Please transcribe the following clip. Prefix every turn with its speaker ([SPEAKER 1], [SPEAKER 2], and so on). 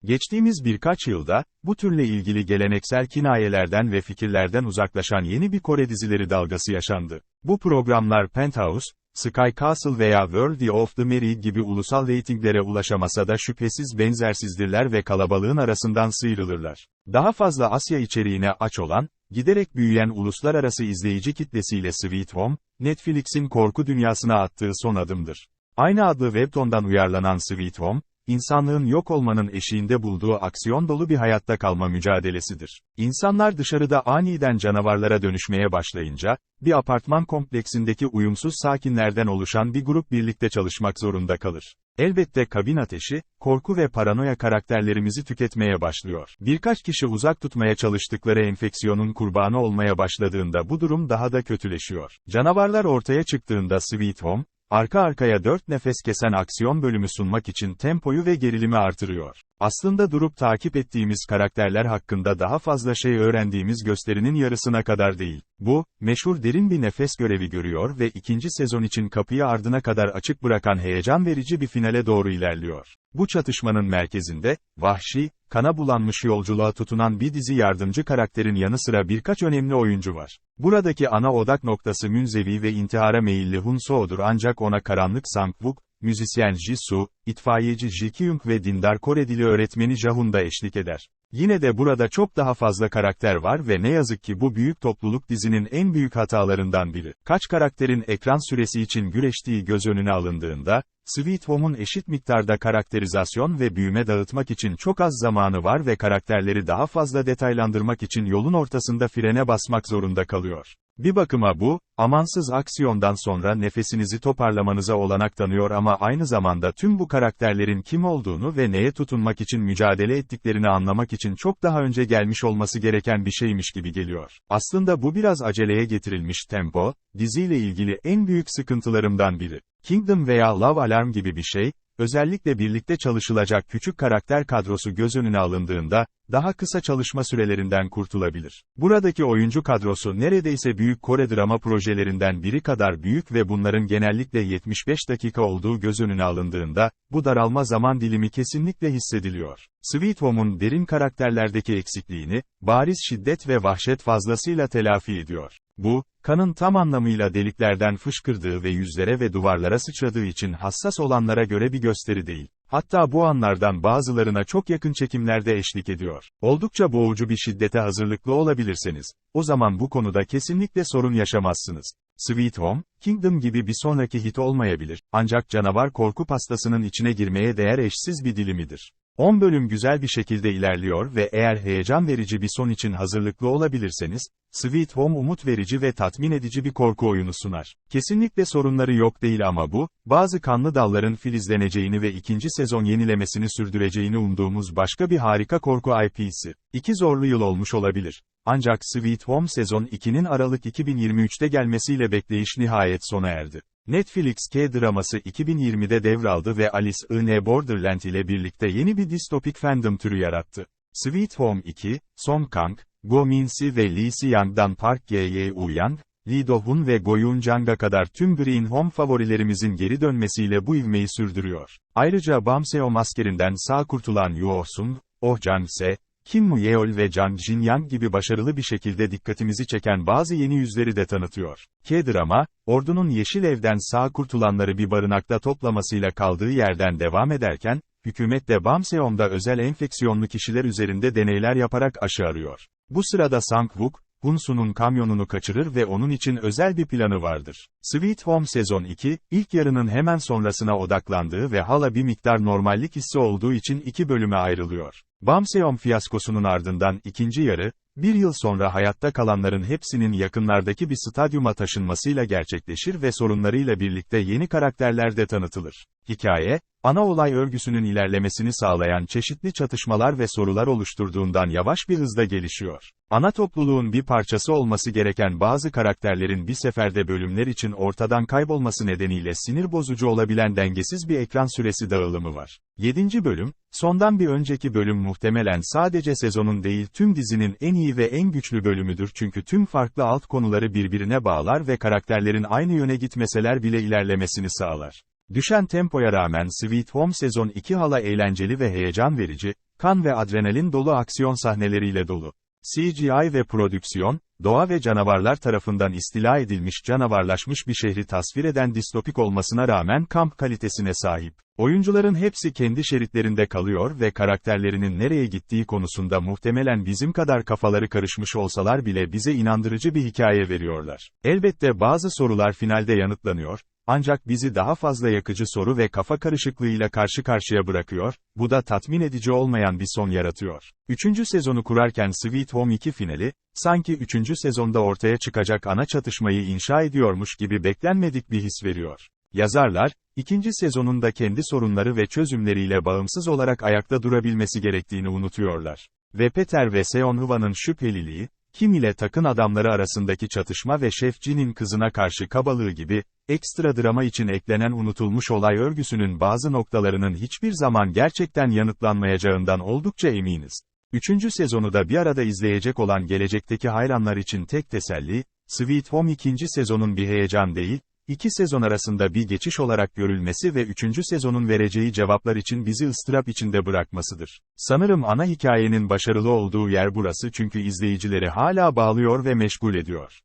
[SPEAKER 1] Geçtiğimiz birkaç yılda, bu türle ilgili geleneksel kinayelerden ve fikirlerden uzaklaşan yeni bir Kore dizileri dalgası yaşandı. Bu programlar Penthouse, Sky Castle veya World of the Married gibi ulusal reytinglere ulaşamasa da şüphesiz benzersizdirler ve kalabalığın arasından sıyrılırlar. Daha fazla Asya içeriğine aç olan, giderek büyüyen uluslararası izleyici kitlesiyle Sweet Home, Netflix'in korku dünyasına attığı son adımdır. Aynı adlı webtoon'dan uyarlanan Sweet Home, İnsanlığın yok olmanın eşiğinde bulduğu aksiyon dolu bir hayatta kalma mücadelesidir. İnsanlar dışarıda aniden canavarlara dönüşmeye başlayınca, bir apartman kompleksindeki uyumsuz sakinlerden oluşan bir grup birlikte çalışmak zorunda kalır. Elbette kabin ateşi, korku ve paranoya karakterlerimizi tüketmeye başlıyor. Birkaç kişi uzak tutmaya çalıştıkları enfeksiyonun kurbanı olmaya başladığında bu durum daha da kötüleşiyor. Canavarlar ortaya çıktığında Sweet Home, arka arkaya 4 nefes kesen aksiyon bölümü sunmak için tempoyu ve gerilimi artırıyor. Aslında durup takip ettiğimiz karakterler hakkında daha fazla şey öğrendiğimiz gösterinin yarısına kadar değil. Bu, meşhur derin bir nefes görevi görüyor ve ikinci sezon için kapıyı ardına kadar açık bırakan heyecan verici bir finale doğru ilerliyor. Bu çatışmanın merkezinde, vahşi, kana bulanmış yolculuğa tutunan bir dizi yardımcı karakterin yanı sıra birkaç önemli oyuncu var. Buradaki ana odak noktası münzevi ve intihara meyilli Hun So'dur ancak ona karanlık Sang-wook, müzisyen Ji-soo, itfaiyeci Ji Kyung ve dindar Kore dili öğretmeni Ja-hun da eşlik eder. Yine de burada çok daha fazla karakter var ve ne yazık ki bu büyük topluluk dizinin en büyük hatalarından biri. Kaç karakterin ekran süresi için güreştiği göz önüne alındığında, Sweet Home'un eşit miktarda karakterizasyon ve büyüme dağıtmak için çok az zamanı var ve karakterleri daha fazla detaylandırmak için yolun ortasında frene basmak zorunda kalıyor. Bir bakıma bu, amansız aksiyondan sonra nefesinizi toparlamanıza olanak tanıyor ama aynı zamanda tüm bu karakterlerin kim olduğunu ve neye tutunmak için mücadele ettiklerini anlamak için çok daha önce gelmiş olması gereken bir şeymiş gibi geliyor. Aslında bu biraz aceleye getirilmiş tempo, diziyle ilgili en büyük sıkıntılarımdan biri. Kingdom veya Love Alarm gibi bir şey, özellikle birlikte çalışılacak küçük karakter kadrosu göz önüne alındığında, daha kısa çalışma sürelerinden kurtulabilir. Buradaki oyuncu kadrosu neredeyse büyük Kore drama projelerinden biri kadar büyük ve bunların genellikle 75 dakika olduğu göz önüne alındığında, bu daralma zaman dilimi kesinlikle hissediliyor. Sweet Home'un derin karakterlerdeki eksikliğini, bariz şiddet ve vahşet fazlasıyla telafi ediyor. Bu, kanın tam anlamıyla deliklerden fışkırdığı ve yüzlere ve duvarlara sıçradığı için hassas olanlara göre bir gösteri değil. Hatta bu anlardan bazılarına çok yakın çekimlerde eşlik ediyor. Oldukça boğucu bir şiddete hazırlıklı olabilirseniz, o zaman bu konuda kesinlikle sorun yaşamazsınız. Sweet Home, Kingdom gibi bir sonraki hit olmayabilir, ancak canavar korku pastasının içine girmeye değer eşsiz bir dilimidir. 10 bölüm güzel bir şekilde ilerliyor ve eğer heyecan verici bir son için hazırlıklı olabilirseniz, Sweet Home umut verici ve tatmin edici bir korku oyunu sunar. Kesinlikle sorunları yok değil ama bu, bazı kanlı dalların filizleneceğini ve ikinci sezon yenilemesini sürdüreceğini umduğumuz başka bir harika korku IP'si. 2 zorlu yıl olmuş olabilir. Ancak Sweet Home sezon 2'nin Aralık 2023'te gelmesiyle bekleyiş nihayet sona erdi. Netflix K-draması 2020'de devraldı ve Alice in Borderland ile birlikte yeni bir distopik fandom türü yarattı. Sweet Home 2, Song Kang, Go Min-si ve Lee Si-young'dan Park Ye-young, Lee Do-hun ve Go Yoon-jang'a kadar tüm Green Home favorilerimizin geri dönmesiyle bu ivmeyi sürdürüyor. Ayrıca Bamseo maskerinden sağ kurtulan Yoo Sung, Oh Jang-se, Kim Mu-yeol ve Jang Jin-young gibi başarılı bir şekilde dikkatimizi çeken bazı yeni yüzleri de tanıtıyor. K-drama, ordunun Yeşil Ev'den sağ kurtulanları bir barınakta toplamasıyla kaldığı yerden devam ederken, hükümet de Bamseom'da özel enfeksiyonlu kişiler üzerinde deneyler yaparak aşı arıyor. Bu sırada Sang-wook, Hun-su'nun kamyonunu kaçırır ve onun için özel bir planı vardır. Sweet Home sezon 2, ilk yarının hemen sonrasına odaklandığı ve hala bir miktar normallik hissi olduğu için 2 bölüme ayrılıyor. Bamseom fiyaskosunun ardından ikinci yarı, bir yıl sonra hayatta kalanların hepsinin yakınlardaki bir stadyuma taşınmasıyla gerçekleşir ve sorunlarıyla birlikte yeni karakterler de tanıtılır. Hikaye, ana olay örgüsünün ilerlemesini sağlayan çeşitli çatışmalar ve sorular oluşturduğundan yavaş bir hızda gelişiyor. Ana topluluğun bir parçası olması gereken bazı karakterlerin bir seferde bölümler için ortadan kaybolması nedeniyle sinir bozucu olabilen dengesiz bir ekran süresi dağılımı var. 7. bölüm, sondan bir önceki bölüm muhtemelen sadece sezonun değil tüm dizinin en iyi ve en güçlü bölümüdür çünkü tüm farklı alt konuları birbirine bağlar ve karakterlerin aynı yöne gitmeseler bile ilerlemesini sağlar. Düşen tempoya rağmen Sweet Home sezon 2 hala eğlenceli ve heyecan verici, kan ve adrenalin dolu aksiyon sahneleriyle dolu. CGI ve prodüksiyon, doğa ve canavarlar tarafından istila edilmiş canavarlaşmış bir şehri tasvir eden distopik olmasına rağmen kamp kalitesine sahip. Oyuncuların hepsi kendi şeritlerinde kalıyor ve karakterlerinin nereye gittiği konusunda muhtemelen bizim kadar kafaları karışmış olsalar bile bize inandırıcı bir hikaye veriyorlar. Elbette bazı sorular finalde yanıtlanıyor, ancak bizi daha fazla yakıcı soru ve kafa karışıklığıyla karşı karşıya bırakıyor, bu da tatmin edici olmayan bir son yaratıyor. 3. sezonu kurarken Sweet Home 2 finali, sanki 3. sezonda ortaya çıkacak ana çatışmayı inşa ediyormuş gibi beklenmedik bir his veriyor. Yazarlar, 2. sezonunda kendi sorunları ve çözümleriyle bağımsız olarak ayakta durabilmesi gerektiğini unutuyorlar. Ve Peter ve Seonhwa'nın şüpheliliği, Kim ile Tak'ın adamları arasındaki çatışma ve Şef Jin'in kızına karşı kabalığı gibi, ekstra drama için eklenen unutulmuş olay örgüsünün bazı noktalarının hiçbir zaman gerçekten yanıtlanmayacağından oldukça eminiz. 3. sezonu da bir arada izleyecek olan gelecekteki hayranlar için tek teselli, Sweet Home 2. sezonun bir heyecan değil, 2 sezon arasında bir geçiş olarak görülmesi ve 3. sezonun vereceği cevaplar için bizi ıstırap içinde bırakmasıdır. Sanırım ana hikayenin başarılı olduğu yer burası çünkü izleyicileri hala bağlıyor ve meşgul ediyor.